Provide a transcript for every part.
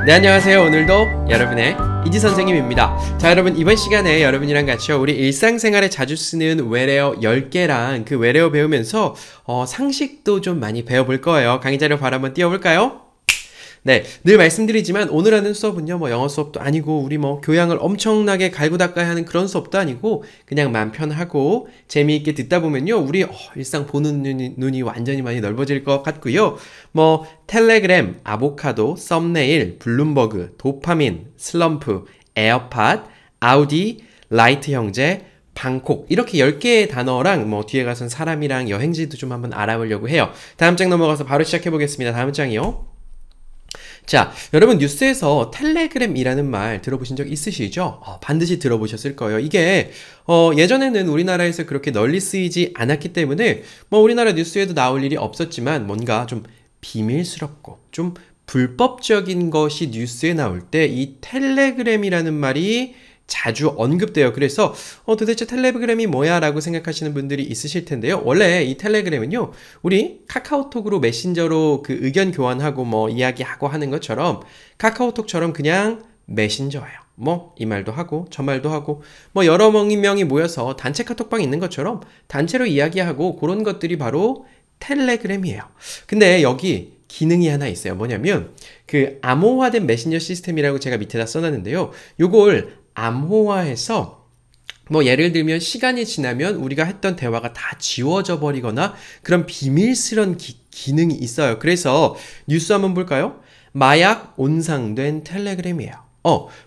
네, 안녕하세요. 오늘도 여러분의 이지 선생님입니다. 자, 여러분, 이번 시간에 여러분이랑 같이요, 우리 일상생활에 자주 쓰는 외래어 10개랑 그 외래어 배우면서 상식도 좀 많이 배워볼 거예요. 강의 자료 바로 한번 띄워볼까요? 네, 늘 말씀드리지만 오늘 하는 수업은요, 영어 수업도 아니고 우리 교양을 엄청나게 갈고 닦아야 하는 그런 수업도 아니고 그냥 마음 편하고 재미있게 듣다 보면요, 우리 일상 보는 눈이 완전히 많이 넓어질 것 같고요. 텔레그램, 아보카도, 썸네일, 블룸버그, 도파민, 슬럼프, 에어팟, 아우디, 라이트 형제, 방콕, 이렇게 10개의 단어랑 뒤에 가선 사람이랑 여행지도 좀 한번 알아보려고 해요. 다음 장 넘어가서 바로 시작해 보겠습니다. 다음 장이요. 자, 여러분, 뉴스에서 텔레그램이라는 말 들어보신 적 있으시죠? 반드시 들어보셨을 거예요. 이게 예전에는 우리나라에서 그렇게 널리 쓰이지 않았기 때문에 우리나라 뉴스에도 나올 일이 없었지만, 뭔가 좀 비밀스럽고 좀 불법적인 것이 뉴스에 나올 때 이 텔레그램이라는 말이 자주 언급돼요. 그래서 도대체 텔레그램이 뭐야? 라고 생각하시는 분들이 있으실 텐데요. 원래 이 텔레그램은요, 우리 카카오톡으로 메신저로 그 의견 교환하고 이야기하고 하는 것처럼 카카오톡처럼 그냥 메신저예요. 이 말도 하고 저 말도 하고 여러 명이 모여서 단체 카톡방 있는 것처럼 단체로 이야기하고 그런 것들이 바로 텔레그램이에요. 근데 여기 기능이 하나 있어요. 뭐냐면 그 암호화된 메신저 시스템이라고 제가 밑에다 써놨는데요. 요걸 암호화해서 예를 들면 시간이 지나면 우리가 했던 대화가 다 지워져 버리거나 그런 비밀스런 기능이 있어요. 그래서 뉴스 한번 볼까요? 마약 온상된 텔레그램이에요.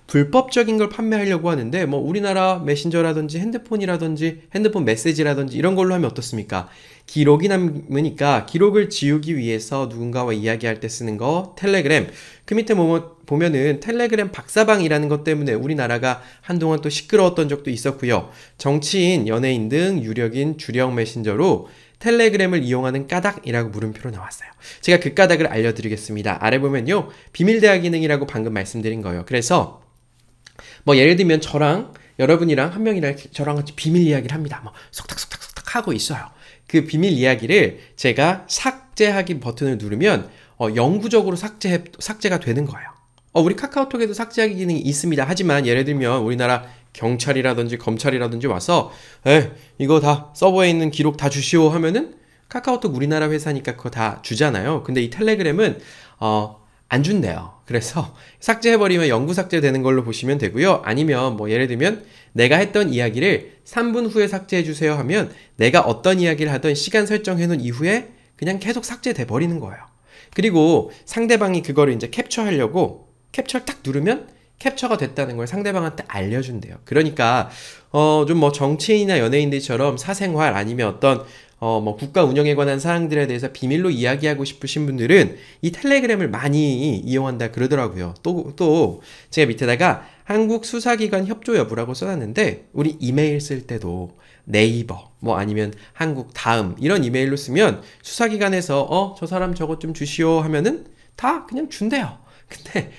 불법적인 걸 판매하려고 하는데 우리나라 메신저라든지 핸드폰 메시지라든지 이런 걸로 하면 어떻습니까? 기록이 남으니까 기록을 지우기 위해서 누군가와 이야기할 때 쓰는 거 텔레그램. 그 밑에 보면은 텔레그램 박사방이라는 것 때문에 우리나라가 한동안 또 시끄러웠던 적도 있었고요. 정치인, 연예인 등 유력인 주력 메신저로 텔레그램을 이용하는 까닭이라고 물음표로 나왔어요. 제가 그 까닭을 알려드리겠습니다. 아래 보면요, 비밀 대화 기능이라고 방금 말씀드린 거예요. 그래서 예를 들면 저랑 여러분이랑 한 명이랑 저랑 같이 비밀 이야기를 합니다. 속닥속닥 하고 있어요. 그 비밀 이야기를 제가 삭제하기 버튼을 누르면 영구적으로 삭제가 되는 거예요. 우리 카카오톡에도 삭제하기 기능이 있습니다. 하지만 예를 들면 우리나라 경찰이라든지 검찰이라든지 와서 이거 다 서버에 있는 기록 다 주시오 하면은 카카오톡 우리나라 회사니까 그거 다 주잖아요. 근데 이 텔레그램은 안 준대요. 그래서 삭제해버리면 영구 삭제되는 걸로 보시면 되고요. 아니면 예를 들면 내가 했던 이야기를 3분 후에 삭제해주세요 하면 내가 어떤 이야기를 하던 시간 설정해놓은 이후에 그냥 계속 삭제돼 버리는 거예요. 그리고 상대방이 그거를 이제 캡처하려고 캡처를 딱 누르면 캡처가 됐다는 걸 상대방한테 알려준대요. 그러니까 좀 정치인이나 연예인들처럼 사생활 아니면 어떤 국가 운영에 관한 사항들에 대해서 비밀로 이야기하고 싶으신 분들은 이 텔레그램을 많이 이용한다 그러더라고요. 또 제가 밑에다가 한국 수사기관 협조 여부라고 써놨는데, 우리 이메일 쓸 때도 네이버 아니면 한국 다음 이런 이메일로 쓰면 수사기관에서 저 사람 저것 좀 주시오 하면은 다 그냥 준대요. 근데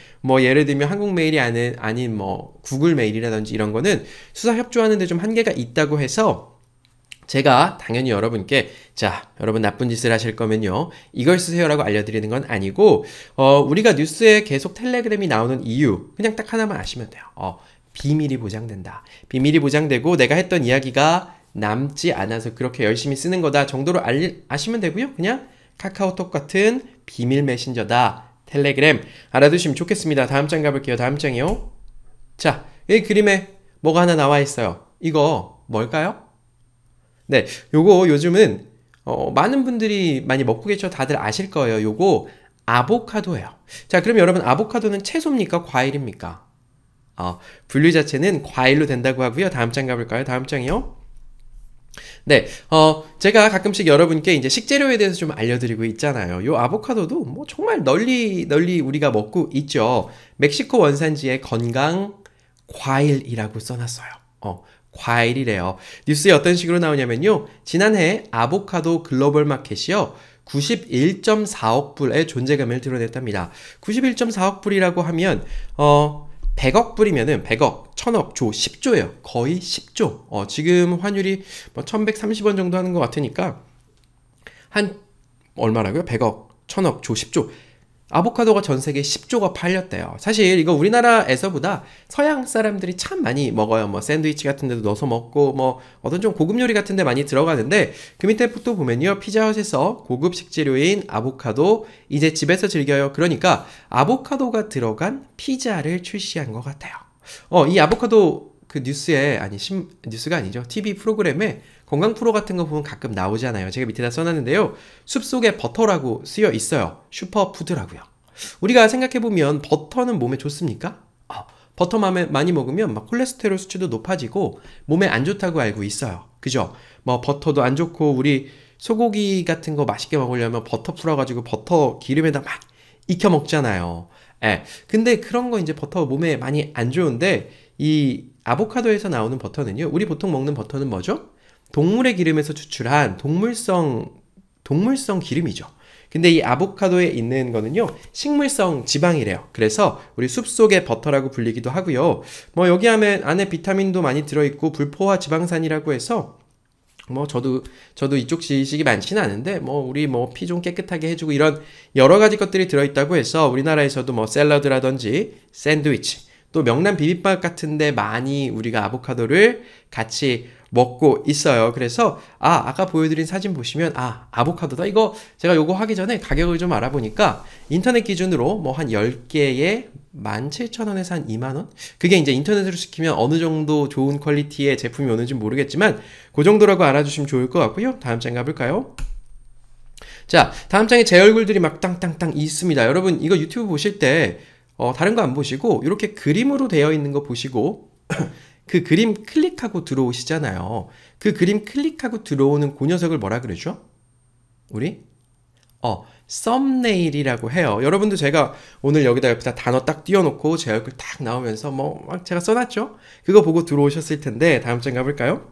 예를 들면 한국 메일이 아닌 구글 메일이라든지 이런 거는 수사 협조하는데 좀 한계가 있다고 해서 제가 당연히 여러분께 여러분 나쁜 짓을 하실 거면요 이걸 쓰세요라고 알려드리는 건 아니고, 우리가 뉴스에 계속 텔레그램이 나오는 이유 그냥 딱 하나만 아시면 돼요. 비밀이 보장된다. 비밀이 보장되고 내가 했던 이야기가 남지 않아서 그렇게 열심히 쓰는 거다 정도로 아시면 되고요. 그냥 카카오톡 같은 비밀 메신저다. 텔레그램 알아두시면 좋겠습니다. 다음 장 가볼게요. 다음 장이요. 자, 이 그림에 뭐가 하나 나와 있어요. 이거 뭘까요? 네, 요거 요즘은 많은 분들이 많이 먹고 계셔 다들 아실 거예요. 요거 아보카도예요. 자, 그럼 여러분, 아보카도는 채소입니까? 과일입니까? 분류 자체는 과일로 된다고 하고요. 다음 장 가볼까요? 다음 장이요. 네, 제가 가끔씩 여러분께 이제 식재료에 대해서 좀 알려드리고 있잖아요. 요 아보카도도 정말 널리 우리가 먹고 있죠. 멕시코 원산지의 건강 과일이라고 써놨어요. 과일이래요. 뉴스에 어떤 식으로 나오냐면요, 지난해 아보카도 글로벌 마켓이요 91.4억 불의 존재감을 드러냈답니다. 91.4억 불이라고 하면 100억 불이면은 100억, 1000억, 조, 10조예요. 거의 10조. 지금 환율이 1130원 정도 하는 것 같으니까 한 얼마라고요? 100억, 1000억, 조, 10조. 아보카도가 전 세계 10조가 팔렸대요. 사실 이거 우리나라에서보다 서양 사람들이 참 많이 먹어요. 뭐 샌드위치 같은 데도 넣어서 먹고 뭐 어떤 좀 고급 요리 같은 데 많이 들어가는데 그 밑에 또 보면요. 피자헛에서 고급 식재료인 아보카도 이제 집에서 즐겨요. 그러니까 아보카도가 들어간 피자를 출시한 것 같아요. 이 아보카도 그 뉴스에 뉴스가 아니죠. TV 프로그램에 건강 프로 같은 거 보면 가끔 나오잖아요. 제가 밑에다 써놨는데요. 숲속의 버터라고 쓰여 있어요. 슈퍼푸드라고요. 우리가 생각해보면 버터는 몸에 좋습니까? 버터 많이 먹으면 막 콜레스테롤 수치도 높아지고 몸에 안 좋다고 알고 있어요. 그죠? 뭐 버터도 안 좋고 우리 소고기 같은 거 맛있게 먹으려면 버터 풀어가지고 버터 기름에다 막 익혀 먹잖아요. 근데 그런 거 이제 버터 몸에 많이 안 좋은데 이 아보카도에서 나오는 버터는요. 우리 보통 먹는 버터는 뭐죠? 동물의 기름에서 추출한 동물성 기름이죠. 근데 이 아보카도에 있는 거는요. 식물성 지방이래요. 그래서 우리 숲속의 버터라고 불리기도 하고요. 뭐 여기 안에 비타민도 많이 들어있고 불포화 지방산이라고 해서 뭐 저도 이쪽 지식이 많지는 않은데 뭐 우리 뭐 피 좀 깨끗하게 해주고 이런 여러 가지 것들이 들어있다고 해서 우리나라에서도 뭐 샐러드라든지 샌드위치 또 명란 비빔밥 같은데 많이 우리가 아보카도를 같이 먹고 있어요. 그래서 아까 보여드린 사진 보시면 아보카도다. 이거 제가 요거 하기 전에 가격을 좀 알아보니까 인터넷 기준으로 뭐 한 10개에 17,000원에서 한 2만원? 그게 이제 인터넷으로 시키면 어느 정도 좋은 퀄리티의 제품이 오는지 모르겠지만 그 정도라고 알아주시면 좋을 것 같고요. 다음 장 가볼까요? 자, 다음 장에 제 얼굴들이 막 땅땅땅 있습니다. 여러분 이거 유튜브 보실 때 다른 거 안 보시고 이렇게 그림으로 되어 있는 거 보시고 그 그림 클릭하고 들어오시잖아요. 그 그림 클릭하고 들어오는 그 녀석을 뭐라 그러죠? 우리? 썸네일이라고 해요. 여러분도 제가 오늘 여기다 옆에다 단어 딱 띄워놓고 제 얼굴 딱 나오면서 막 제가 써놨죠? 그거 보고 들어오셨을 텐데 다음 장 가볼까요?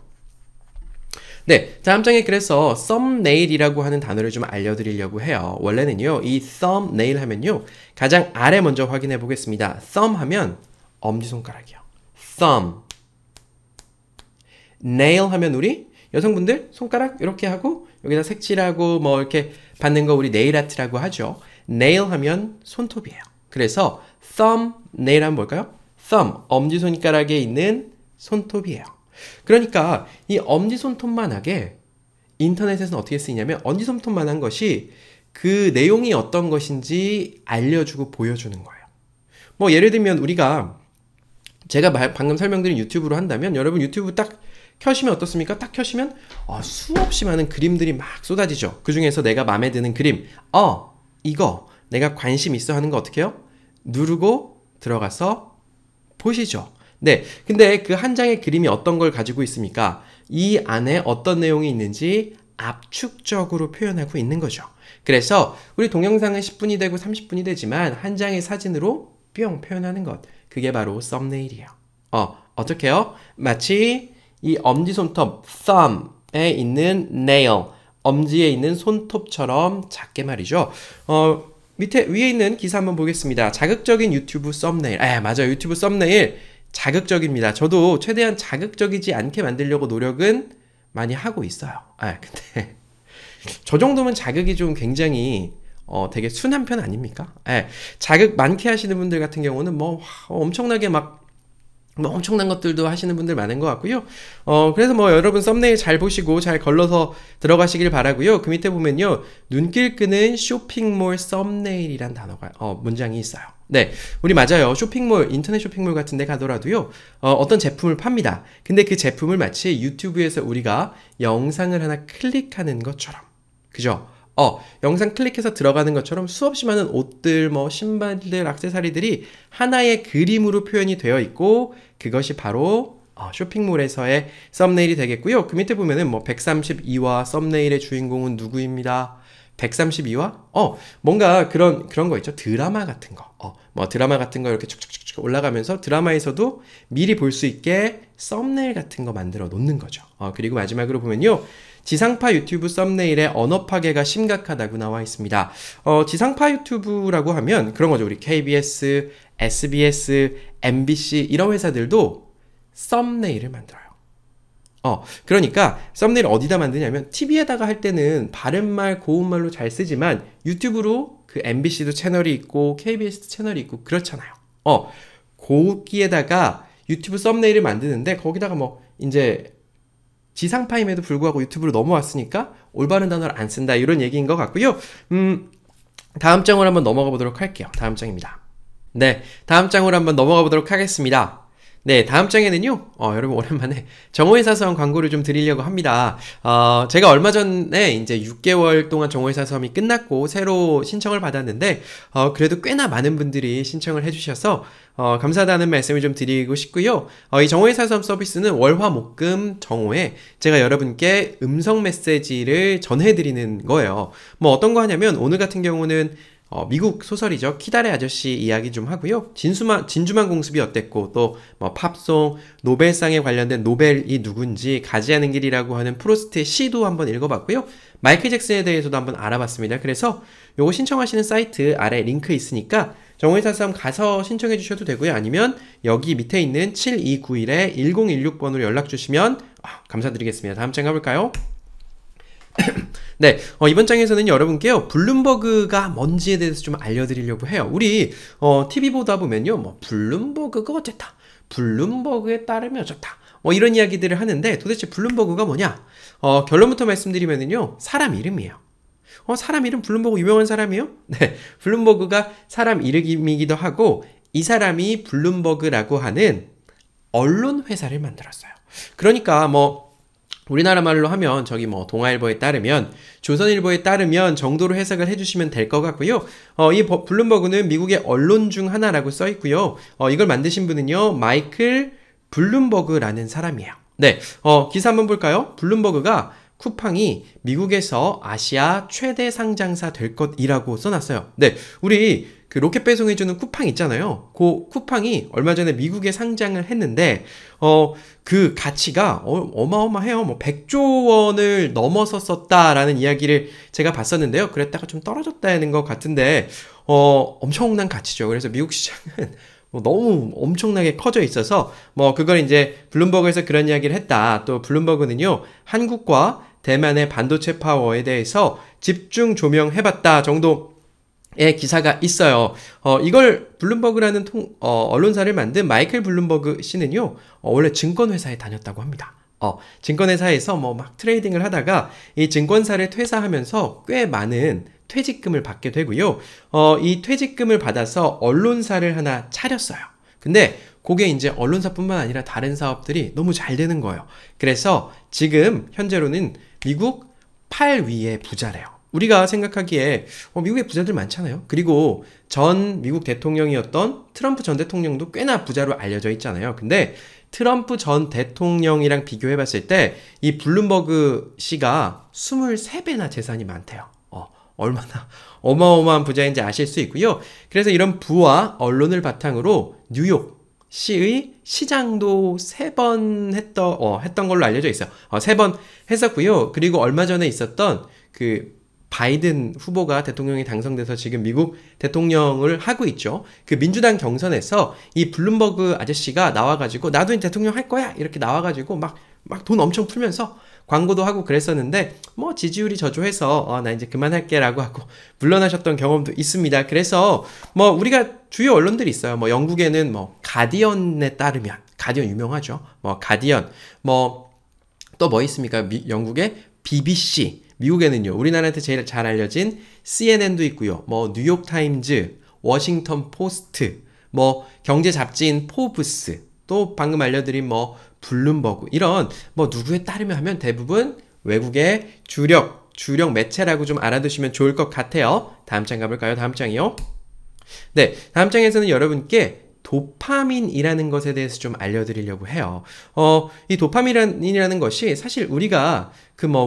네, 다음 장에 그래서 썸네일이라고 하는 단어를 좀 알려드리려고 해요. 원래는요, 이 썸네일 하면요, 가장 아래 먼저 확인해 보겠습니다. thumb 하면 엄지손가락이요. thumb. nail 하면 우리 여성분들 손가락 이렇게 하고 여기다 색칠하고 뭐 이렇게 받는 거 우리 네일 아트라고 하죠. nail 하면 손톱이에요. 그래서 thumb, nail 하면 뭘까요? thumb, 엄지손가락에 있는 손톱이에요. 그러니까 이 엄지손톱만하게 인터넷에서는 어떻게 쓰이냐면 엄지손톱만한 것이 그 내용이 어떤 것인지 알려주고 보여주는 거예요. 뭐 예를 들면 우리가 제가 방금 설명드린 유튜브로 한다면 여러분 유튜브 딱 켜시면 어떻습니까? 딱 켜시면 수없이 많은 그림들이 막 쏟아지죠. 그 중에서 내가 마음에 드는 그림 이거 내가 관심 있어 하는 거 어떻게 해요? 누르고 들어가서 보시죠. 네, 근데 그 한 장의 그림이 어떤 걸 가지고 있습니까? 이 안에 어떤 내용이 있는지 압축적으로 표현하고 있는 거죠. 그래서 우리 동영상은 10분이 되고 30분이 되지만 한 장의 사진으로 뿅 표현하는 것, 그게 바로 썸네일이에요. 어떻게요? 마치 이 엄지손톱 thumb에 있는 nail, 엄지에 있는 손톱처럼 작게 말이죠. 위에 있는 기사 한번 보겠습니다. 자극적인 유튜브 썸네일. 맞아요. 유튜브 썸네일 자극적입니다. 저도 최대한 자극적이지 않게 만들려고 노력은 많이 하고 있어요. 근데 저 정도면 자극이 좀 굉장히 되게 순한 편 아닙니까? 자극 많게 하시는 분들 같은 경우는 뭐 엄청나게 엄청난 것들도 하시는 분들 많은 것 같고요. 그래서 뭐 여러분 썸네일 잘 보시고 잘 걸러서 들어가시길 바라고요. 그 밑에 보면요. 눈길 끄는 쇼핑몰 썸네일이란 단어가 문장이 있어요. 네, 우리 맞아요. 쇼핑몰, 인터넷 쇼핑몰 같은 데 가더라도요. 어떤 제품을 팝니다. 근데 그 제품을 마치 유튜브에서 우리가 영상을 하나 클릭하는 것처럼. 그죠? 영상 클릭해서 들어가는 것처럼 수없이 많은 옷들, 뭐 신발들, 액세서리들이 하나의 그림으로 표현이 되어 있고 그것이 바로 쇼핑몰에서의 썸네일이 되겠고요. 그 밑에 보면은 뭐 132화 썸네일의 주인공은 누구입니다. 132화? 뭔가 그런 거 있죠. 드라마 같은 거. 뭐 드라마 같은 거 이렇게 쭉쭉쭉 올라가면서 드라마에서도 미리 볼 수 있게 썸네일 같은 거 만들어 놓는 거죠. 그리고 마지막으로 보면요. 지상파 유튜브 썸네일의 언어 파괴가 심각하다고 나와 있습니다. 지상파 유튜브라고 하면 그런 거죠. 우리 KBS, SBS, MBC 이런 회사들도 썸네일을 만들어요. 그러니까 썸네일 어디다 만드냐면 TV에다가 할 때는 바른말, 고운말로 잘 쓰지만 유튜브로 그 MBC도 채널이 있고 KBS도 채널이 있고 그렇잖아요. 거기에다가 유튜브 썸네일을 만드는데 거기다가 뭐 이제 지상파임에도 불구하고 유튜브로 넘어왔으니까 올바른 단어를 안 쓴다 이런 얘기인 것 같고요. 다음 장으로 한번 넘어가 보도록 할게요. 다음 장입니다. 네, 다음 장으로 한번 넘어가 보도록 하겠습니다. 네, 다음 장에는요, 여러분 오랜만에 정오의 사서함 광고를 좀 드리려고 합니다. 제가 얼마 전에 이제 6개월 동안 정오의 사서함이 끝났고 새로 신청을 받았는데, 그래도 꽤나 많은 분들이 신청을 해주셔서, 감사하다는 말씀을 좀 드리고 싶고요. 이 정오의 사서함 서비스는 월화목금 정오에 제가 여러분께 음성 메시지를 전해드리는 거예요. 뭐 어떤 거 하냐면, 오늘 같은 경우는 미국 소설이죠. 키다레 아저씨 이야기 좀 하고요. 진주만 공습이 어땠고 또 뭐 팝송, 노벨상에 관련된 노벨이 누군지 가지하는 길이라고 하는 프로스트의 시도 한번 읽어봤고요. 마이클 잭슨에 대해서도 한번 알아봤습니다. 그래서 요거 신청하시는 사이트 아래 링크 있으니까 정오의 사서함 가서 신청해 주셔도 되고요. 아니면 여기 밑에 있는 7291-1016번으로 연락 주시면 감사드리겠습니다. 다음 장 가볼까요? 네, 이번 장에서는 여러분께요, 블룸버그가 뭔지에 대해서 좀 알려드리려고 해요. 우리, TV 보다 보면요, 뭐, 블룸버그가 어쨌다. 블룸버그에 따르면 어쩌다. 뭐, 이런 이야기들을 하는데, 도대체 블룸버그가 뭐냐? 결론부터 말씀드리면은요, 사람 이름이에요. 사람 이름 블룸버그 유명한 사람이에요? 네, 블룸버그가 사람 이름이기도 하고, 이 사람이 블룸버그라고 하는 언론 회사를 만들었어요. 그러니까 뭐, 우리나라 말로 하면 저기 뭐 동아일보에 따르면 조선일보에 따르면 정도로 해석을 해주시면 될 것 같고요. 이 블룸버그는 미국의 언론 중 하나라고 써 있고요. 이걸 만드신 분은요, 마이클 블룸버그라는 사람이에요. 네, 기사 한번 볼까요? 블룸버그가 쿠팡이 미국에서 아시아 최대 상장사 될 것이라고 써놨어요. 네, 우리 그 로켓 배송해주는 쿠팡 있잖아요. 그 쿠팡이 얼마 전에 미국에 상장을 했는데, 그 가치가 어마어마해요. 뭐 100조 원을 넘어섰었다라는 이야기를 제가 봤었는데요. 그랬다가 좀 떨어졌다는 것 같은데, 엄청난 가치죠. 그래서 미국 시장은 너무 엄청나게 커져 있어서, 뭐 그걸 이제 블룸버그에서 그런 이야기를 했다. 또 블룸버그는요, 한국과 대만의 반도체 파워에 대해서 집중 조명해봤다 정도 의 기사가 있어요. 이걸 블룸버그라는 언론사를 만든 마이클 블룸버그 씨는요, 원래 증권회사에 다녔다고 합니다. 증권회사에서 뭐 막 트레이딩을 하다가 이 증권사를 퇴사하면서 꽤 많은 퇴직금을 받게 되고요. 이 퇴직금을 받아서 언론사를 하나 차렸어요. 근데 그게 이제 언론사뿐만 아니라 다른 사업들이 너무 잘 되는 거예요. 그래서 지금 현재로는 미국 8위의 부자래요. 우리가 생각하기에 미국에 부자들 많잖아요. 그리고 전 미국 대통령이었던 트럼프 전 대통령도 꽤나 부자로 알려져 있잖아요. 근데 트럼프 전 대통령이랑 비교해봤을 때 이 블룸버그 씨가 23배나 재산이 많대요. 얼마나 어마어마한 부자인지 아실 수 있고요. 그래서 이런 부와 언론을 바탕으로 뉴욕 시의 시장도 3번 했던 걸로 알려져 있어요. 3번 했었고요. 그리고 얼마 전에 있었던 그 바이든 후보가 대통령이 당선돼서 지금 미국 대통령을 하고 있죠. 그 민주당 경선에서 이 블룸버그 아저씨가 나와가지고 나도 대통령 할 거야 이렇게 나와가지고 막 돈 엄청 풀면서 광고도 하고 그랬었는데 뭐 지지율이 저조해서 나 이제 그만할게 라고 하고 물러나셨던 경험도 있습니다. 그래서 뭐 우리가 주요 언론들이 있어요. 뭐 영국에는 뭐 가디언에 따르면 가디언 유명하죠. 뭐 가디언 뭐 또 뭐 있습니까? 영국의 BBC 미국에는요, 우리나라한테 제일 잘 알려진 CNN도 있고요. 뭐 뉴욕타임즈, 워싱턴 포스트, 뭐 경제 잡지인 포브스, 또 방금 알려드린 뭐 블룸버그 이런 뭐 누구에 따르면 하면 대부분 외국의 주력 매체라고 좀 알아두시면 좋을 것 같아요. 다음 장 가볼까요? 다음 장이요. 네, 다음 장에서는 여러분께 도파민이라는 것에 대해서 좀 알려드리려고 해요. 이 도파민이라는 것이 사실 우리가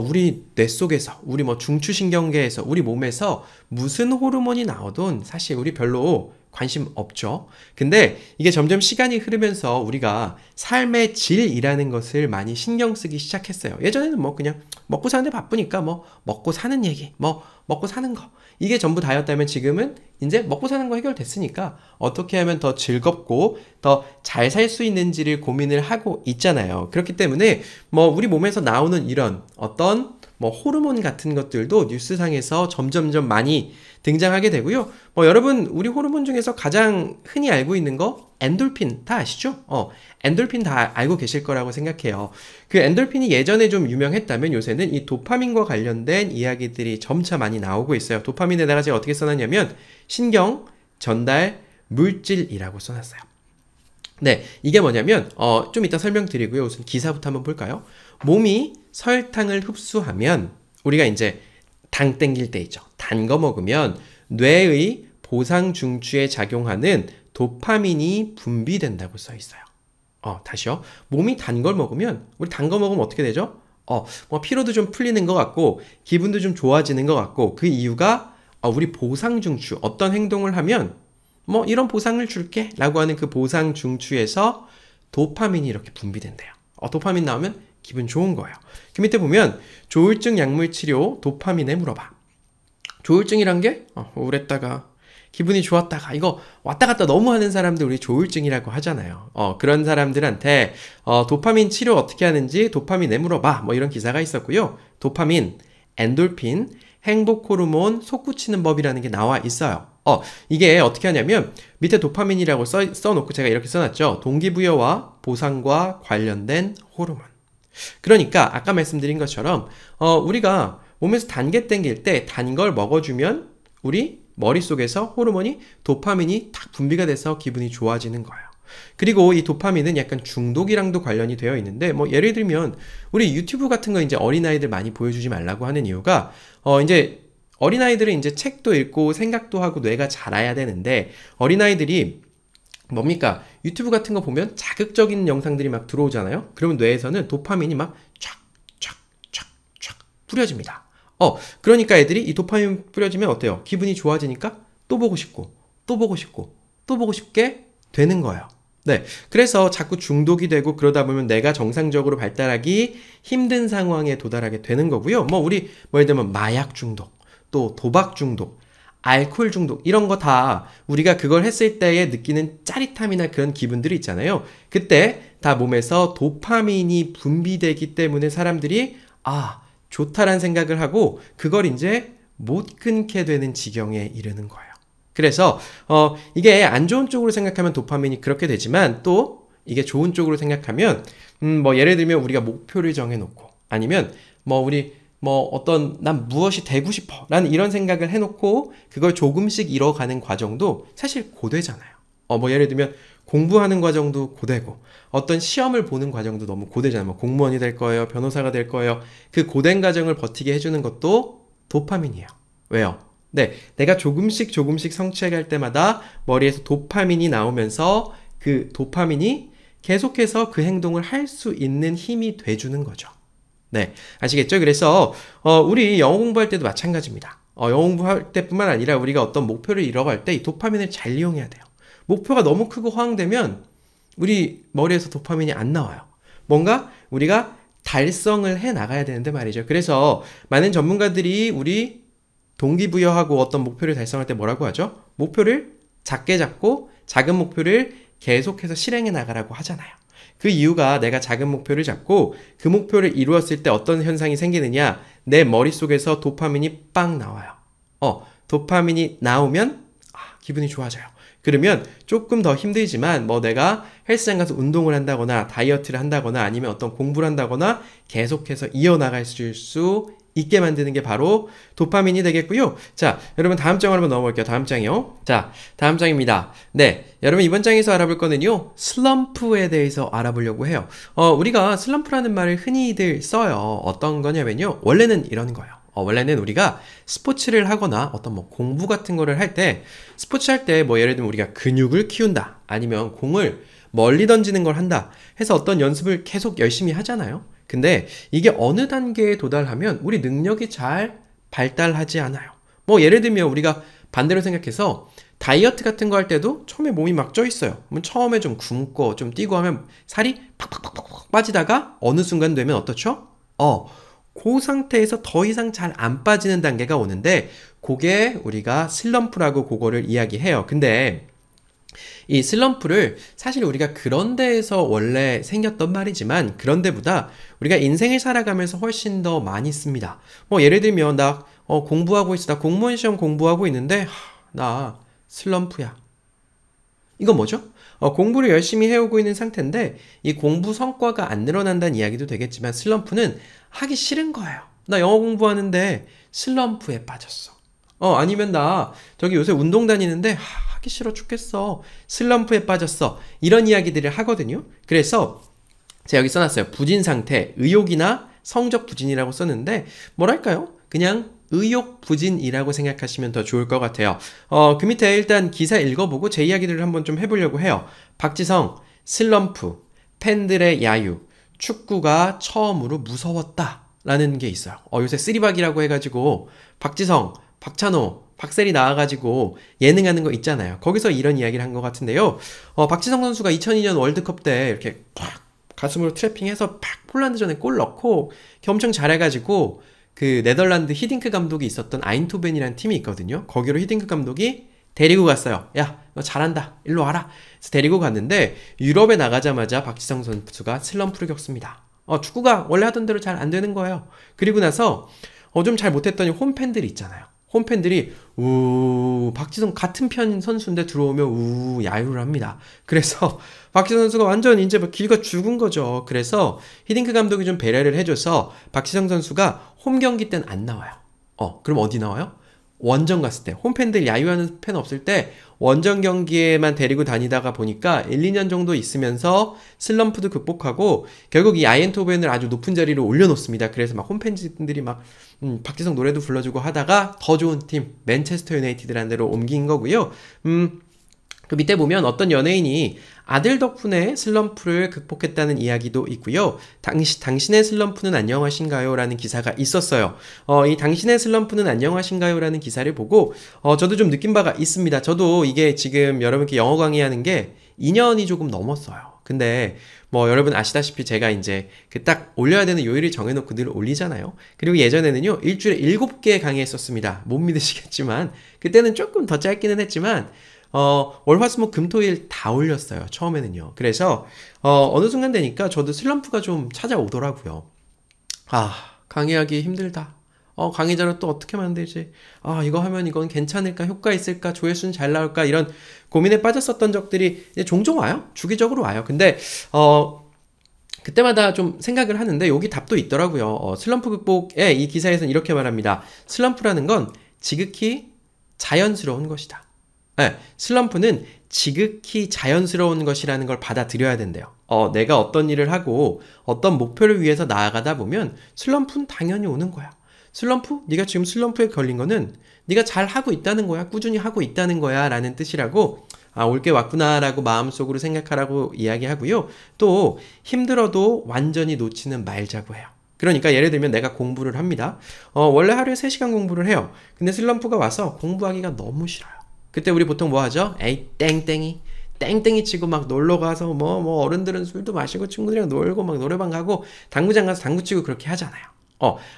우리 뇌 속에서, 우리 중추신경계에서, 우리 몸에서 무슨 호르몬이 나오든 사실 우리 별로 관심 없죠. 근데 이게 점점 시간이 흐르면서 우리가 삶의 질이라는 것을 많이 신경 쓰기 시작했어요. 예전에는 그냥 먹고 사는데 바쁘니까 먹고 사는 얘기, 먹고 사는 거. 이게 전부 다였다면 지금은 이제 먹고 사는 거 해결됐으니까 어떻게 하면 더 즐겁고 더 잘 살 수 있는지를 고민을 하고 있잖아요. 그렇기 때문에 우리 몸에서 나오는 이런 어떤 뭐 호르몬 같은 것들도 뉴스상에서 점점점 많이 등장하게 되고요. 뭐 여러분 우리 호르몬 중에서 가장 흔히 알고 있는 거 엔돌핀 다 아시죠? 엔돌핀 다 알고 계실 거라고 생각해요. 그 엔돌핀이 예전에 좀 유명했다면 요새는 이 도파민과 관련된 이야기들이 점차 많이 나오고 있어요. 도파민에다가 제가 어떻게 써놨냐면 신경 전달 물질이라고 써놨어요. 네, 이게 뭐냐면 좀 이따 설명드리고요. 우선 기사부터 한번 볼까요? 몸이 설탕을 흡수하면 우리가 이제 당 땡길 때 있죠. 단 거 먹으면 뇌의 보상 중추에 작용하는 도파민이 분비된다고 써 있어요. 다시요. 몸이 단 걸 먹으면 우리 단 거 먹으면 어떻게 되죠? 뭐 피로도 좀 풀리는 것 같고 기분도 좀 좋아지는 것 같고 그 이유가 우리 보상 중추 어떤 행동을 하면 뭐 이런 보상을 줄게 라고 하는 그 보상 중추에서 도파민이 이렇게 분비된대요. 도파민 나오면 기분 좋은 거예요. 그 밑에 보면 조울증 약물 치료 도파민에 물어봐. 조울증이란 게 우울했다가 기분이 좋았다가 이거 왔다 갔다 너무 하는 사람들 우리 조울증이라고 하잖아요. 그런 사람들한테 도파민 치료 어떻게 하는지 도파민에 물어봐. 뭐 이런 기사가 있었고요. 도파민, 엔돌핀, 행복 호르몬 솟구치는 법이라는 게 나와 있어요. 이게 어떻게 하냐면 밑에 도파민이라고 써놓고 제가 이렇게 써놨죠. 동기부여와 보상과 관련된 호르몬. 그러니까 아까 말씀드린 것처럼 우리가 몸에서 단 게 땡길 때 단 걸 먹어주면 우리 머릿속에서 호르몬이 도파민이 탁 분비가 돼서 기분이 좋아지는 거예요. 그리고 이 도파민은 약간 중독이랑도 관련이 되어 있는데 뭐 예를 들면 우리 유튜브 같은 거 이제 어린아이들 많이 보여주지 말라고 하는 이유가 이제 어린아이들은 이제 책도 읽고 생각도 하고 뇌가 자라야 되는데 어린아이들이 뭡니까? 유튜브 같은 거 보면 자극적인 영상들이 막 들어오잖아요? 그러면 뇌에서는 도파민이 막 촥 뿌려집니다. 그러니까 애들이 이 도파민 뿌려지면 어때요? 기분이 좋아지니까 또 보고 싶고, 또 보고 싶고, 또 보고 싶게 되는 거예요. 네. 그래서 자꾸 중독이 되고 그러다 보면 내가 정상적으로 발달하기 힘든 상황에 도달하게 되는 거고요. 뭐 예를 들면 마약 중독, 또 도박 중독, 알코올 중독 이런 거 다 우리가 그걸 했을 때에 느끼는 짜릿함이나 그런 기분들이 있잖아요. 그때 다 몸에서 도파민이 분비되기 때문에 사람들이 좋다란 생각을 하고 그걸 이제 못 끊게 되는 지경에 이르는 거예요. 그래서 이게 안 좋은 쪽으로 생각하면 도파민이 그렇게 되지만 또 이게 좋은 쪽으로 생각하면 뭐 예를 들면 우리가 목표를 정해놓고 아니면 난 무엇이 되고 싶어 라는 이런 생각을 해놓고 그걸 조금씩 이뤄가는 과정도 사실 고되잖아요. 뭐 예를 들면 공부하는 과정도 고되고 어떤 시험을 보는 과정도 너무 고되잖아요. 뭐 공무원이 될 거예요. 변호사가 될 거예요. 그 고된 과정을 버티게 해주는 것도 도파민이에요. 왜요? 네, 내가 조금씩 성취해갈 때마다 머리에서 도파민이 나오면서 그 도파민이 계속해서 그 행동을 할 수 있는 힘이 돼주는 거죠. 네, 아시겠죠? 그래서 우리 영어 공부할 때도 마찬가지입니다. 영어 공부할 때뿐만 아니라 우리가 어떤 목표를 이뤄갈 때 이 도파민을 잘 이용해야 돼요. 목표가 너무 크고 허황되면 우리 머리에서 도파민이 안 나와요. 뭔가 우리가 달성을 해 나가야 되는데 말이죠. 그래서 많은 전문가들이 우리 동기부여하고 어떤 목표를 달성할 때 뭐라고 하죠? 목표를 작게 잡고 작은 목표를 계속해서 실행해 나가라고 하잖아요. 그 이유가 내가 작은 목표를 잡고 그 목표를 이루었을 때 어떤 현상이 생기느냐? 내 머릿속에서 도파민이 빵 나와요. 도파민이 나오면 기분이 좋아져요. 그러면 조금 더 힘들지만 내가 헬스장 가서 운동을 한다거나 다이어트를 한다거나 아니면 어떤 공부를 한다거나 계속해서 이어나갈 수 있게 만드는 게 바로 도파민이 되겠고요. 자, 여러분 다음 장으로 한번 넘어갈게요. 다음 장이요. 자, 다음 장입니다. 네, 여러분 이번 장에서 알아볼 거는요. 슬럼프에 대해서 알아보려고 해요. 우리가 슬럼프라는 말을 흔히들 써요. 어떤 거냐면요. 원래는 이런 거예요. 원래는 우리가 스포츠를 하거나 어떤 공부 같은 거를 할 때 스포츠 할 때 예를 들면 우리가 근육을 키운다 아니면 공을 멀리 던지는 걸 한다 해서 어떤 연습을 계속 열심히 하잖아요. 근데 이게 어느 단계에 도달하면 우리 능력이 잘 발달하지 않아요. 예를 들면 우리가 반대로 생각해서 다이어트 같은 거 할 때도 처음에 몸이 막 쪄 있어요. 처음에 좀 굶고 좀 뛰고 하면 살이 팍팍팍팍 빠지다가 어느 순간 되면 어떻죠? 그 상태에서 더 이상 잘 안 빠지는 단계가 오는데 그게 우리가 슬럼프라고 그거를 이야기해요. 근데 이 슬럼프를 사실 우리가 그런 데에서 원래 생겼던 말이지만 그런 데보다 우리가 인생을 살아가면서 훨씬 더 많이 씁니다. 뭐 예를 들면 나 공부하고 있어. 나 공무원 시험 공부하고 있는데 나 슬럼프야. 이건 뭐죠? 공부를 열심히 해오고 있는 상태인데 이 공부 성과가 안 늘어난다는 이야기도 되겠지만 슬럼프는 하기 싫은 거예요. 나 영어 공부하는데 슬럼프에 빠졌어. 아니면 나 저기 요새 운동 다니는데 하기 싫어 죽겠어. 슬럼프에 빠졌어. 이런 이야기들을 하거든요. 그래서 제가 여기 써놨어요. 부진 상태, 의욕이나 성적 부진이라고 썼는데 뭐랄까요? 그냥 의욕 부진이라고 생각하시면 더 좋을 것 같아요. 그 밑에 일단 기사 읽어보고 제 이야기들을 한번 좀 해보려고 해요. 박지성, 슬럼프, 팬들의 야유, 축구가 처음으로 무서웠다 라는 게 있어요. 요새 쓰리박이라고 해가지고 박지성, 박찬호, 박셀이 나와가지고 예능하는 거 있잖아요. 거기서 이런 이야기를 한 것 같은데요. 박지성 선수가 2002년 월드컵 때 이렇게 팍 가슴으로 트래핑해서 팍 폴란드전에 골 넣고 엄청 잘해가지고 그 네덜란드 히딩크 감독이 있었던 아인토벤이라는 팀이 있거든요. 거기로 히딩크 감독이 데리고 갔어요. 야, 너 잘한다. 일로 와라. 그래서 데리고 갔는데 유럽에 나가자마자 박지성 선수가 슬럼프를 겪습니다. 축구가 원래 하던 대로 잘 안 되는 거예요. 그리고 나서 좀 잘 못했더니 홈팬들이 있잖아요. 홈팬들이 박지성 같은 편 선수인데 들어오면 야유를 합니다. 그래서 박지성 선수가 완전 이제 기가 죽은 거죠. 그래서 히딩크 감독이 좀 배려를 해줘서 박지성 선수가 홈 경기 때는 안 나와요. 그럼 어디 나와요? 원정 갔을 때 홈팬들 야유하는 팬 없을 때 원정 경기에만 데리고 다니다가 보니까 1, 2년 정도 있으면서 슬럼프도 극복하고 결국 이 아이엔토벤을 아주 높은 자리로 올려놓습니다. 그래서 막 홈팬들이 막 박지성 노래도 불러주고 하다가 더 좋은 팀 맨체스터 유나이티드라는 데로 옮긴 거고요. 그 밑에 보면 어떤 연예인이 아들 덕분에 슬럼프를 극복했다는 이야기도 있고요. 당신의 슬럼프는 안녕하신가요? 라는 기사가 있었어요. 이 당신의 슬럼프는 안녕하신가요? 라는 기사를 보고 저도 좀 느낀 바가 있습니다. 저도 이게 지금 여러분께 영어 강의하는 게 2년이 조금 넘었어요. 근데 뭐 여러분 아시다시피 제가 이제 그 딱 올려야 되는 요일을 정해놓고 늘 올리잖아요. 그리고 예전에는요 일주일에 7개 강의했었습니다. 못 믿으시겠지만 그때는 조금 더 짧기는 했지만 월화수목 금토일 다 올렸어요. 처음에는요. 그래서 어느 순간 되니까 저도 슬럼프가 좀 찾아오더라고요. 강의하기 힘들다. 강의자로 또 어떻게 만들지? 이거 하면 이건 괜찮을까? 효과 있을까? 조회수는 잘 나올까? 이런 고민에 빠졌었던 적들이 이제 종종 와요. 주기적으로 와요. 근데 그때마다 좀 생각을 하는데 여기 답도 있더라고요. 슬럼프 극복의 이 기사에서는 이렇게 말합니다. 슬럼프라는 건 지극히 자연스러운 것이다. 네, 슬럼프는 지극히 자연스러운 것이라는 걸 받아들여야 된대요. 내가 어떤 일을 하고 어떤 목표를 위해서 나아가다 보면 슬럼프는 당연히 오는 거야. 슬럼프? 네가 지금 슬럼프에 걸린 거는 네가 잘 하고 있다는 거야. 꾸준히 하고 있다는 거야. 라는 뜻이라고 올 게 왔구나 라고 마음속으로 생각하라고 이야기하고요. 또 힘들어도 완전히 놓지는 말자고 해요. 그러니까 예를 들면 내가 공부를 합니다. 원래 하루에 3시간 공부를 해요. 근데 슬럼프가 와서 공부하기가 너무 싫어요. 그때 우리 보통 뭐 하죠? 에이 땡땡이 치고 막 놀러 가서 뭐 어른들은 술도 마시고 친구들이랑 놀고 막 노래방 가고 당구장 가서 당구 치고 그렇게 하잖아요.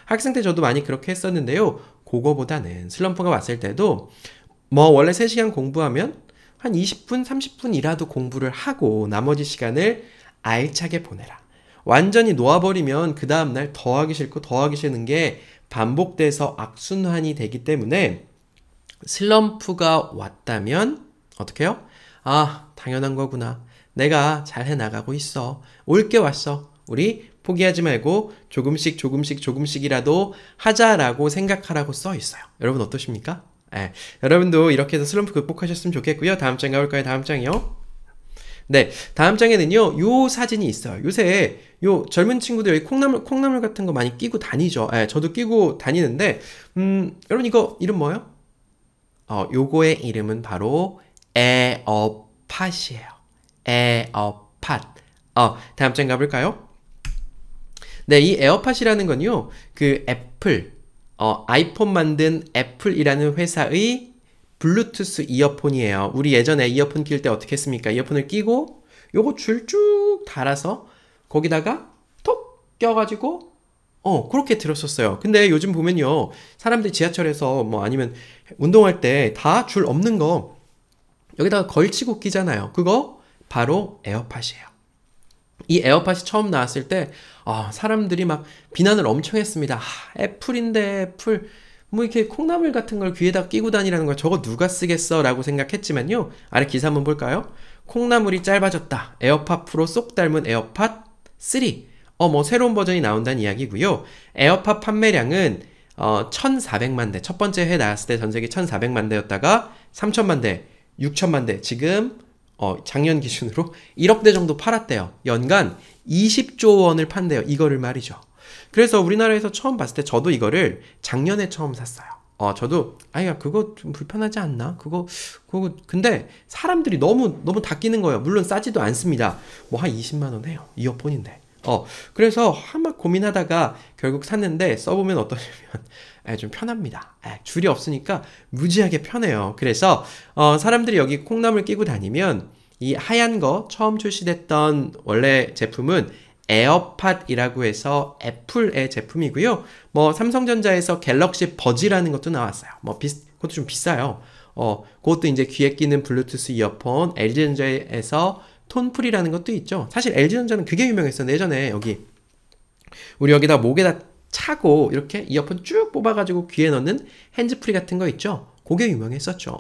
학생 때 저도 많이 그렇게 했었는데요. 그거보다는 슬럼프가 왔을 때도 뭐 원래 3시간 공부하면 한 20분, 30분이라도 공부를 하고 나머지 시간을 알차게 보내라. 완전히 놓아버리면 그 다음날 더 하기 싫고 더 하기 싫은 게 반복돼서 악순환이 되기 때문에 슬럼프가 왔다면 어떻게 해요? 당연한 거구나. 내가 잘 해나가고 있어. 올 게 왔어. 우리 포기하지 말고 조금씩이라도 하자라고 생각하라고 써 있어요. 여러분 어떠십니까? 여러분도 이렇게 해서 슬럼프 극복하셨으면 좋겠고요. 다음 장 가볼까요? 다음 장이요. 네, 다음 장에는요, 요 사진이 있어요. 요새 요 젊은 친구들 여기 콩나물 같은 거 많이 끼고 다니죠. 저도 끼고 다니는데, 여러분 이거 이름 뭐예요? 요거의 이름은 바로 에어팟이에요. 에어팟. 다음 장 가볼까요? 네, 이 에어팟이라는 건요, 그 애플, 아이폰 만든 애플이라는 회사의 블루투스 이어폰이에요. 우리 예전에 이어폰 낄 때 어떻게 했습니까? 이어폰을 끼고 요거 줄 쭉 달아서 거기다가 톡 껴가지고 그렇게 들었었어요. 근데 요즘 보면요, 사람들이 지하철에서 뭐 아니면 운동할 때 다 줄 없는 거 여기다가 걸치고 끼잖아요. 그거 바로 에어팟이에요. 이 에어팟이 처음 나왔을 때 사람들이 막 비난을 엄청 했습니다. 애플인데 애플 뭐 이렇게 콩나물 같은 걸 귀에다 끼고 다니라는 거 저거 누가 쓰겠어 라고 생각했지만요. 아래 기사 한번 볼까요? 콩나물이 짧아졌다. 에어팟 프로 쏙 닮은 에어팟 3. 뭐 새로운 버전이 나온다는 이야기고요. 에어팟 판매량은 1,400만 대. 첫 번째 해 나왔을 때 전 세계 1,400만 대였다가 3,000만 대, 6,000만 대. 지금 작년 기준으로 1억 대 정도 팔았대요. 연간 20조 원을 판대요. 이거를 말이죠. 그래서 우리나라에서 처음 봤을 때 저도 이거를 작년에 처음 샀어요. 저도 야 그거 좀 불편하지 않나? 그거 근데 사람들이 너무 다 끼는 거예요. 물론 싸지도 않습니다. 뭐 한 20만 원 해요. 이어폰인데. 그래서 한번 고민하다가 결국 샀는데 써보면 어떠냐면 좀 편합니다. 줄이 없으니까 무지하게 편해요. 그래서 사람들이 여기 콩나물 끼고 다니면 이 하얀 거 처음 출시됐던 원래 제품은 에어팟이라고 해서 애플의 제품이고요. 뭐 삼성전자에서 갤럭시 버즈라는 것도 나왔어요. 그것도 좀 비싸요. 그것도 이제 귀에 끼는 블루투스 이어폰, LG전자에서 톤프리라는 것도 있죠. 사실 LG전자는 그게 유명했었는데 예전에 우리 여기다 목에다 차고 이렇게 이어폰 쭉 뽑아가지고 귀에 넣는 핸즈프리 같은 거 있죠. 그게 유명했었죠.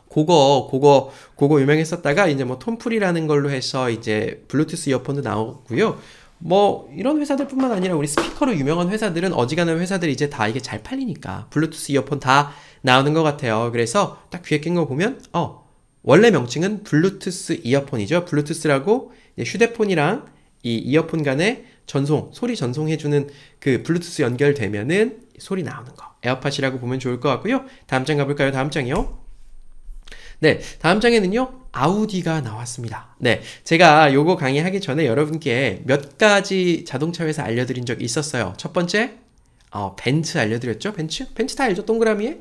그거 유명했었다가 이제 뭐 톤프리라는 걸로 해서 이제 블루투스 이어폰도 나오고요. 뭐 이런 회사들뿐만 아니라 우리 스피커로 유명한 회사들은 어지간한 회사들이 이제 다 이게 잘 팔리니까 블루투스 이어폰 다 나오는 것 같아요. 그래서 딱 귀에 낀 거 보면 원래 명칭은 블루투스 이어폰이죠. 블루투스라고 휴대폰이랑 이 이어폰 간에 소리 전송해주는 그 블루투스 연결되면은 소리 나오는 거. 에어팟이라고 보면 좋을 것 같고요. 다음 장 가볼까요? 다음 장이요. 네, 다음 장에는요, 아우디가 나왔습니다. 네, 제가 요거 강의하기 전에 여러분께 몇 가지 자동차 회사 알려드린 적이 있었어요. 첫 번째, 벤츠 알려드렸죠? 벤츠 다 알죠? 동그라미에?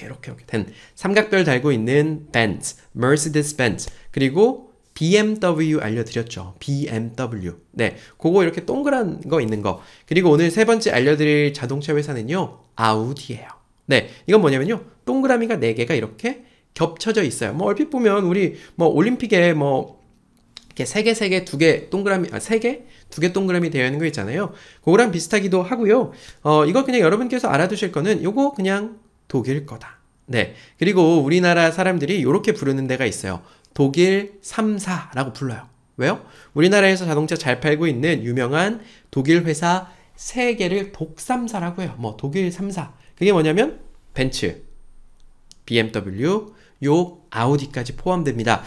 이렇게 된 삼각별 달고 있는 벤츠, 머시디스 벤츠. 그리고 BMW 알려드렸죠. BMW. 네, 그거 이렇게 동그란 거 있는 거. 그리고 오늘 세 번째 알려드릴 자동차 회사는요, 아우디예요. 네, 이건 뭐냐면요, 동그라미가 4개가 이렇게 겹쳐져 있어요. 뭐 얼핏 보면 우리 뭐 올림픽에 뭐 이렇게 3개, 2개 동그라미, 3개? 2개 동그라미 되어 있는 거 있잖아요. 그거랑 비슷하기도 하고요. 이거 그냥 여러분께서 알아두실 거는 요거 그냥 독일 거다. 네. 그리고 우리나라 사람들이 이렇게 부르는 데가 있어요. 독일 3사라고 불러요. 왜요? 우리나라에서 자동차 잘 팔고 있는 유명한 독일 회사 3개를 독3사라고 해요. 뭐 독일 3사. 그게 뭐냐면 벤츠, BMW, 요 아우디까지 포함됩니다.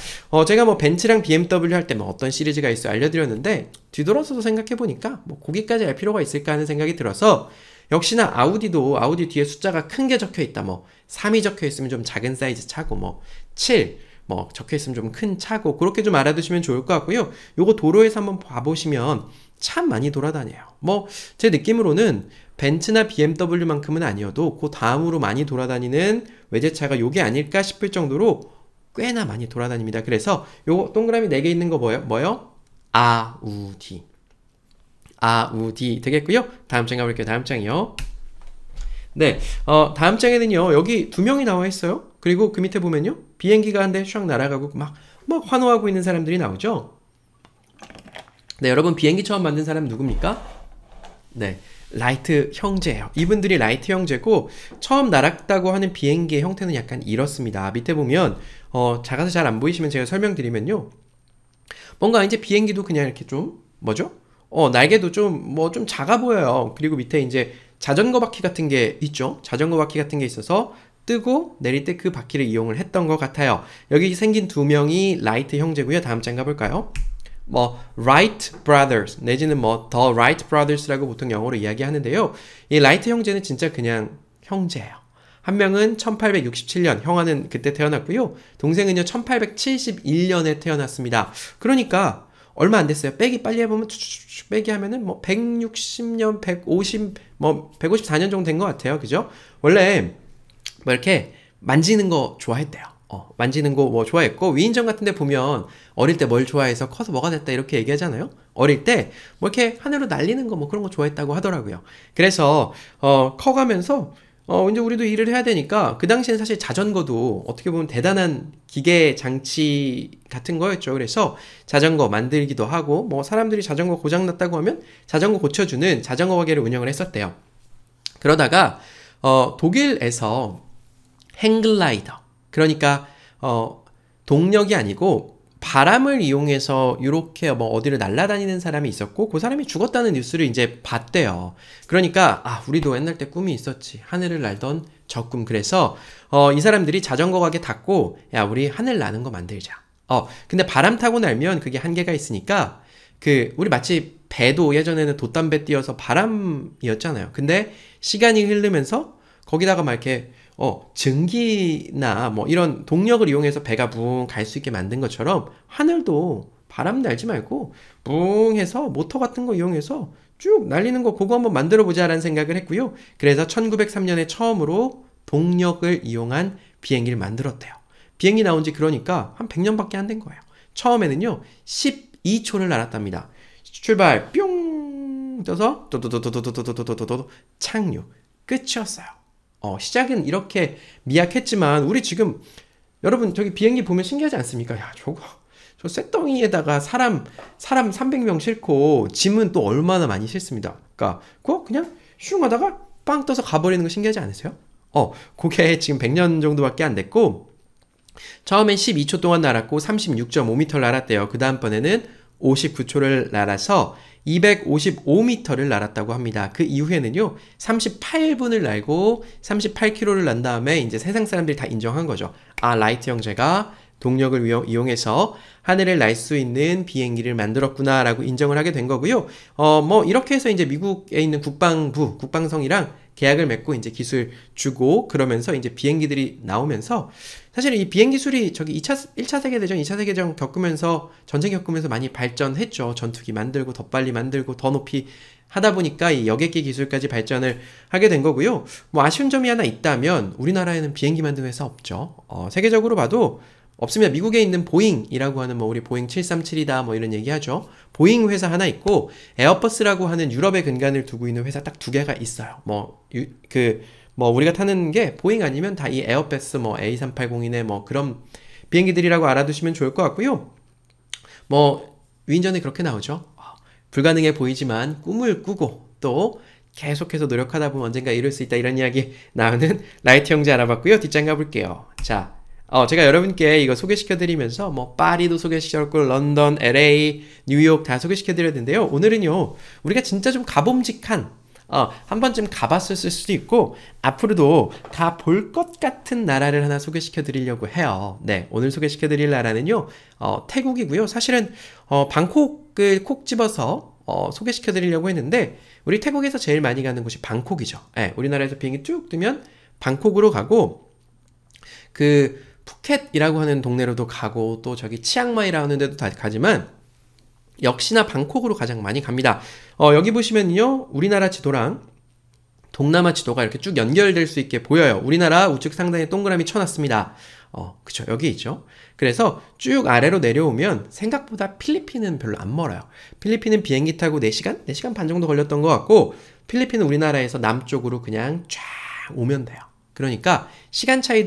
제가 뭐 벤츠랑 BMW 할 때 뭐 어떤 시리즈가 있어 알려드렸는데 뒤돌아서서 생각해보니까 뭐 거기까지 알 필요가 있을까 하는 생각이 들어서 역시나 아우디도 아우디 뒤에 숫자가 큰 게 적혀 있다. 뭐 3이 적혀 있으면 좀 작은 사이즈 차고 뭐 7, 뭐 적혀 있으면 좀 큰 차고 그렇게 좀 알아두시면 좋을 것 같고요. 요거 도로에서 한번 봐보시면 참 많이 돌아다녀요. 뭐 제 느낌으로는 벤츠나 BMW만큼은 아니어도 그 다음으로 많이 돌아다니는 외제차가 요게 아닐까 싶을 정도로 꽤나 많이 돌아다닙니다. 그래서 요거 동그라미 4개 있는 거 뭐요? 아우디. 아우디 되겠고요. 다음 장 가볼게요. 다음 장이요. 네, 다음 장에는요, 여기 2명이 나와 있어요. 그리고 그 밑에 보면요, 비행기가 한 대 샥 날아가고 막 환호하고 있는 사람들이 나오죠. 네, 여러분 비행기 처음 만든 사람 누굽니까? 네, 라이트 형제예요. 이분들이 라이트 형제고 처음 날았다고 하는 비행기의 형태는 약간 이렇습니다. 밑에 보면 작아서 잘 안 보이시면 제가 설명드리면요, 뭔가 이제 비행기도 그냥 이렇게 좀 뭐죠? 날개도 좀 작아 보여요. 그리고 밑에 이제 자전거 바퀴 같은 게 있죠. 자전거 바퀴 같은 게 있어서 뜨고 내릴 때 그 바퀴를 이용을 했던 것 같아요. 여기 생긴 2명이 라이트 형제고요. 다음 장 가볼까요? 뭐 Wright Brothers 내지는 뭐 The Wright Brothers라고 보통 영어로 이야기하는데요. 이 라이트 형제는 진짜 그냥 형제예요. 한 명은 1867년, 형아는 그때 태어났고요. 동생은요 1871년에 태어났습니다. 그러니까 얼마 안 됐어요. 빼기 빨리 해보면 빼기 하면은 뭐 160년, 150, 뭐 154년 정도 된 것 같아요. 그죠? 원래 뭐 이렇게 만지는 거 좋아했대요. 만지는 거 뭐 좋아했고, 위인전 같은 데 보면 어릴 때 뭘 좋아해서 커서 뭐가 됐다 이렇게 얘기하잖아요. 어릴 때 뭐 이렇게 하늘로 날리는 거 뭐 그런 거 좋아했다고 하더라고요. 그래서 커가면서 이제 우리도 일을 해야 되니까 그 당시엔 사실 자전거도 어떻게 보면 대단한 기계 장치 같은 거였죠. 그래서 자전거 만들기도 하고 뭐 사람들이 자전거 고장 났다고 하면 자전거 고쳐주는 자전거 가게를 운영을 했었대요. 그러다가 독일에서 행글라이더, 그러니까 동력이 아니고 바람을 이용해서 이렇게 뭐 어디를 날아다니는 사람이 있었고 그 사람이 죽었다는 뉴스를 이제 봤대요. 그러니까 우리도 옛날 때 꿈이 있었지. 하늘을 날던 저 꿈. 그래서 이 사람들이 자전거 가게 닫고 야 우리 하늘 나는 거 만들자. 근데 바람 타고 날면 그게 한계가 있으니까 우리 마치 배도 예전에는 돛담배 띄어서 바람이었잖아요. 근데 시간이 흐르면서 거기다가 막 이렇게 증기나 뭐 이런 동력을 이용해서 배가 붕 갈 수 있게 만든 것처럼 하늘도 바람 날지 말고 붕 해서 모터 같은 거 이용해서 쭉 날리는 거 그거 한번 만들어 보자라는 생각을 했고요. 그래서 1903년에 처음으로 동력을 이용한 비행기를 만들었대요. 비행기 나온 지 그러니까 한 100년밖에 안 된 거예요. 처음에는요 12초를 날았답니다. 출발 뿅 떠서 도도도도도도도도도도 착륙 끝이었어요. 시작은 이렇게 미약했지만 우리 지금 여러분 저기 비행기 보면 신기하지 않습니까? 야 저 쇳덩이에다가 사람 300명 싣고 짐은 또 얼마나 많이 싣습니다. 그러니까 그거 그냥 슝 하다가 빵 떠서 가버리는 거 신기하지 않으세요? 그게 지금 100년 정도밖에 안 됐고 처음엔 12초 동안 날았고 36.5m를 날았대요. 그 다음번에는 59초를 날아서 255m를 날았다고 합니다. 그 이후에는요 38분을 날고 38km를 난 다음에 이제 세상 사람들이 다 인정한 거죠. 라이트 형제가 동력을 이용해서 하늘을 날 수 있는 비행기를 만들었구나 라고 인정을 하게 된 거고요. 뭐 이렇게 해서 이제 미국에 있는 국방성이랑 계약을 맺고 이제 기술 주고 그러면서 이제 비행기들이 나오면서 사실 이 비행 기술이 저기 1차 세계대전, 2차 세계대전 겪으면서 전쟁 겪으면서 많이 발전했죠. 전투기 만들고 더 빨리 만들고 더 높이 하다 보니까 이 여객기 기술까지 발전을 하게 된 거고요. 뭐 아쉬운 점이 하나 있다면 우리나라에는 비행기 만드는 회사 없죠. 세계적으로 봐도 없습니다. 미국에 있는 보잉이라고 하는 뭐 우리 보잉 737이다 뭐 이런 얘기하죠. 보잉 회사 하나 있고 에어버스라고 하는 유럽에 근간을 두고 있는 회사 딱 2개가 있어요. 뭐 우리가 타는 게 보잉 아니면 다 이 에어버스 뭐 A380이네 뭐 그런 비행기들이라고 알아두시면 좋을 것 같고요. 뭐 위인전에 그렇게 나오죠. 불가능해 보이지만 꿈을 꾸고 또 계속해서 노력하다 보면 언젠가 이룰 수 있다 이런 이야기 나오는 라이트 형제 알아봤고요. 뒷장 가볼게요. 자, 제가 여러분께 이거 소개시켜드리면서 뭐 파리도 소개시켜드렸고 런던, LA, 뉴욕 다 소개시켜드렸는데요. 오늘은요 우리가 진짜 좀 가봄직한 한 번쯤 가봤을 수도 있고 앞으로도 가 볼 것 같은 나라를 하나 소개시켜 드리려고 해요. 네, 오늘 소개시켜 드릴 나라는요 태국이고요. 사실은 방콕을 콕 집어서 소개시켜 드리려고 했는데 우리 태국에서 제일 많이 가는 곳이 방콕이죠. 네, 우리나라에서 비행기 쭉 뜨면 방콕으로 가고 푸켓이라고 하는 동네로도 가고 또 저기 치앙마이라고 하는 데도 다 가지만 역시나 방콕으로 가장 많이 갑니다. 여기 보시면요 우리나라 지도랑 동남아 지도가 이렇게 쭉 연결될 수 있게 보여요. 우리나라 우측 상단에 동그라미 쳐놨습니다. 그쵸, 여기 있죠. 그래서 쭉 아래로 내려오면 생각보다 필리핀은 별로 안 멀어요. 필리핀은 비행기 타고 4시간? 4시간 반 정도 걸렸던 것 같고 필리핀은 우리나라에서 남쪽으로 그냥 쫙 오면 돼요. 그러니까 시간 차이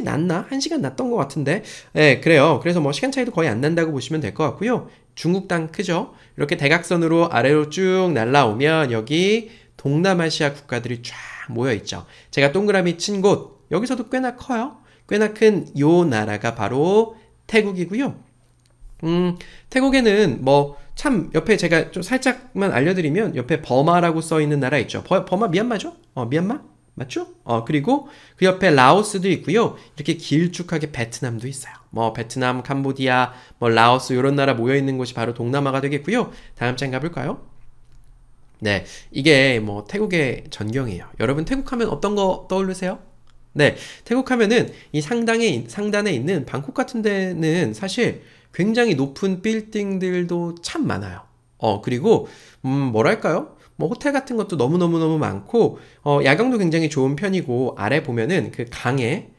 났나? 1시간 났던 것 같은데 네, 그래요. 그래서 뭐 시간 차이도 거의 안 난다고 보시면 될 것 같고요. 중국 땅 크죠? 이렇게 대각선으로 아래로 쭉 날라오면 여기 동남아시아 국가들이 쫙 모여있죠. 제가 동그라미 친 곳 여기서도 꽤나 커요. 꽤나 큰 요 나라가 바로 태국이고요. 태국에는 뭐 참 옆에 제가 좀 살짝만 알려드리면 옆에 버마라고 써있는 나라 있죠. 버마 미얀마죠? 미얀마? 맞죠? 그리고 그 옆에 라오스도 있고요. 이렇게 길쭉하게 베트남도 있어요. 뭐 베트남, 캄보디아, 뭐 라오스 이런 나라 모여있는 곳이 바로 동남아가 되겠고요. 다음 장 가볼까요? 네, 이게 뭐 태국의 전경이에요. 여러분 태국 하면 어떤 거 떠오르세요? 네, 태국 하면은 이 상단에 있는 방콕 같은 데는 사실 굉장히 높은 빌딩들도 참 많아요. 그리고 뭐랄까요? 뭐 호텔 같은 것도 너무너무 많고 야경도 굉장히 좋은 편이고 아래 보면은 그 강에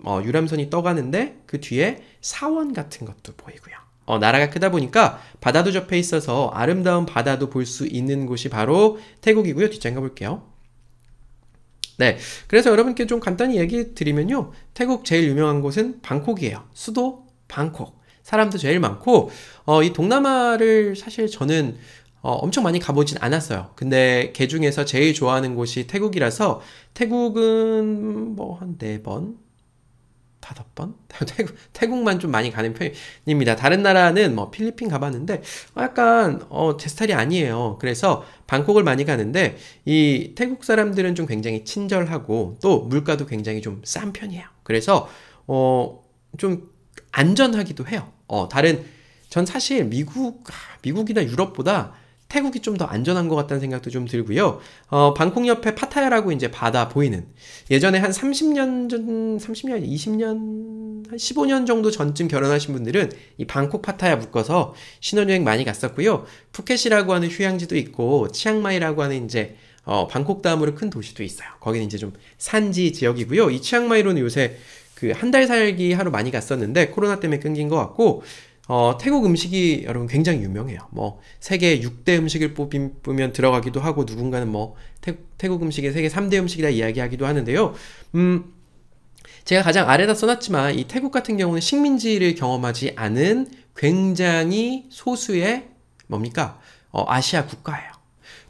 유람선이 떠가는데 그 뒤에 사원 같은 것도 보이고요. 나라가 크다 보니까 바다도 접해 있어서 아름다운 바다도 볼 수 있는 곳이 바로 태국이고요. 뒷장 가볼게요. 네. 그래서 여러분께 좀 간단히 얘기 드리면요. 태국 제일 유명한 곳은 방콕이에요. 수도 방콕. 사람도 제일 많고, 이 동남아를 사실 저는 엄청 많이 가보진 않았어요. 근데 그 중에서 제일 좋아하는 곳이 태국이라서 태국은 뭐 한 4번? 5번? 태국만 좀 많이 가는 편입니다. 다른 나라는 뭐 필리핀 가봤는데 약간 제 스타일이 아니에요. 그래서 방콕을 많이 가는데 이 태국 사람들은 좀 굉장히 친절하고 또 물가도 굉장히 좀 싼 편이에요. 그래서 좀 안전하기도 해요. 전 사실 미국이나 유럽보다 태국이 좀 더 안전한 것 같다는 생각도 좀 들고요. 방콕 옆에 파타야라고 이제 바다 보이는 예전에 한 30년, 20년, 한 15년 정도 전쯤 결혼하신 분들은 이 방콕 파타야 묶어서 신혼여행 많이 갔었고요. 푸켓이라고 하는 휴양지도 있고 치앙마이라고 하는 이제 방콕 다음으로 큰 도시도 있어요. 거기는 이제 좀 산지 지역이고요. 이 치앙마이로는 요새 그 한 달 살기 하러 많이 갔었는데 코로나 때문에 끊긴 것 같고 태국 음식이 여러분 굉장히 유명해요. 뭐 세계 6대 음식을 뽑으면 들어가기도 하고 누군가는 뭐 태국 음식의 세계 3대 음식이다 이야기하기도 하는데요. 제가 가장 아래다 써놨지만 이 태국 같은 경우는 식민지를 경험하지 않은 굉장히 소수의 뭡니까? 아시아 국가예요.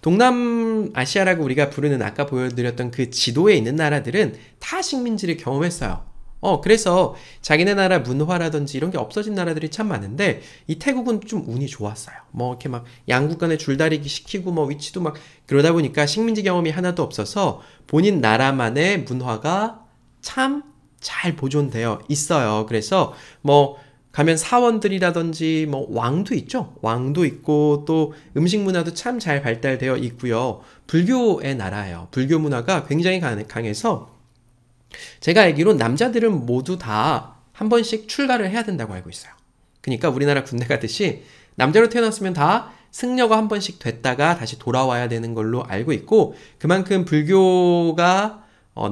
동남아시아라고 우리가 부르는 아까 보여드렸던 그 지도에 있는 나라들은 다 식민지를 경험했어요. 그래서 자기네 나라 문화라든지 이런 게 없어진 나라들이 참 많은데 이 태국은 좀 운이 좋았어요. 뭐 이렇게 막 양국 간에 줄다리기 시키고 뭐 위치도 막 그러다 보니까 식민지 경험이 하나도 없어서 본인 나라만의 문화가 참 잘 보존되어 있어요. 그래서 뭐 가면 사원들이라든지 뭐 왕도 있죠. 왕도 있고 또 음식 문화도 참 잘 발달되어 있고요. 불교의 나라예요. 불교 문화가 굉장히 강해서 제가 알기로 남자들은 모두 다 한 번씩 출가를 해야 된다고 알고 있어요. 그러니까 우리나라 군대 가듯이 남자로 태어났으면 다 승려가 한 번씩 됐다가 다시 돌아와야 되는 걸로 알고 있고 그만큼 불교가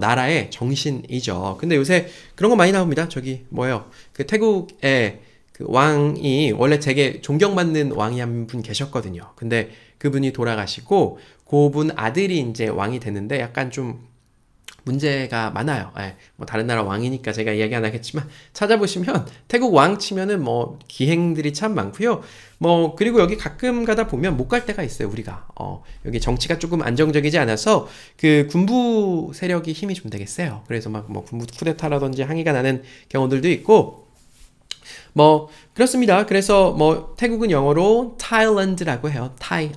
나라의 정신이죠. 근데 요새 그런 거 많이 나옵니다. 저기 뭐예요? 그 태국의 그 왕이 원래 되게 존경받는 왕이 한 분 계셨거든요. 근데 그분이 돌아가시고 그분 아들이 이제 왕이 됐는데 약간 좀 문제가 많아요. 뭐 다른 나라 왕이니까 제가 이야기 안 하겠지만 찾아보시면 태국 왕 치면은 뭐 기행들이 참 많고요. 뭐 그리고 여기 가끔 가다 보면 못 갈 때가 있어요. 우리가 여기 정치가 조금 안정적이지 않아서 그 군부 세력이 힘이 좀 되게 세요. 그래서 막 뭐 군부 쿠데타라든지 항의가 나는 경우들도 있고 뭐 그렇습니다. 그래서 뭐 태국은 영어로 타일랜드라고 해요. 타이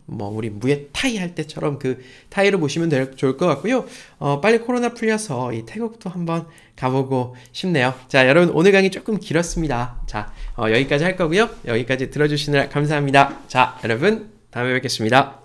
뭐 우리 무에 타이 할 때처럼 그 타이로 보시면 좋을 것 같고요. 빨리 코로나 풀려서 이 태국도 한번 가보고 싶네요. 자, 여러분 오늘 강의 조금 길었습니다. 자, 여기까지 할 거고요. 여기까지 들어주시느라 감사합니다. 자, 여러분 다음에 뵙겠습니다.